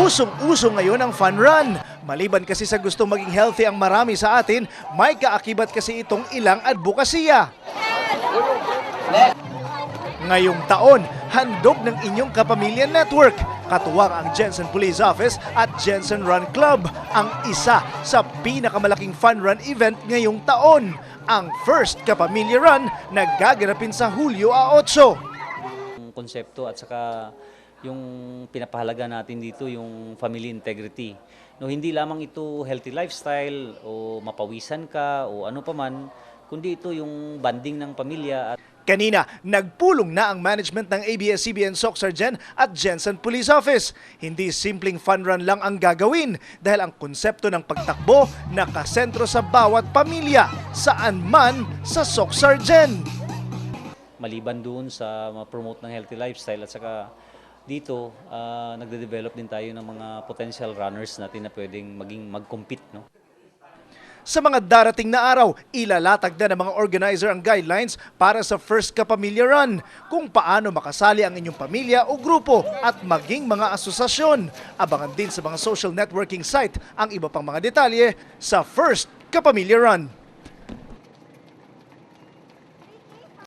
Usong-uso ngayon ang fun run. Maliban kasi sa gustong maging healthy ang marami sa atin, may kaakibat kasi itong ilang advokasya. Ngayong taon, handog ng inyong kapamilya network. Katuwang ang Jensen Police Office at Jensen Run Club, ang isa sa pinakamalaking fun run event ngayong taon. Ang first Kapamilya Run na gaganapin sa Hulyo 8. Yung konsepto at saka yung pinapahalaga natin dito yung family integrity. No, hindi lamang ito healthy lifestyle o mapawisan ka o ano paman, kundi ito yung banding ng pamilya. Kanina, nagpulong na ang management ng ABS-CBN Soc-Sargen at Jensen Police Office. Hindi simpleng fun run lang ang gagawin dahil ang konsepto ng pagtakbo nakasentro sa bawat pamilya, saan man sa Soc-Sargen. Maliban doon sa ma-promote ng healthy lifestyle at saka dito, nagde-develop din tayo ng mga potential runners natin na pwedeng mag-compete. No? Sa mga darating na araw, ilalatag na ng mga organizer ang guidelines para sa First Kapamilya Run, kung paano makasali ang inyong pamilya o grupo at maging mga asosasyon. Abangan din sa mga social networking site ang iba pang mga detalye sa First Kapamilya Run.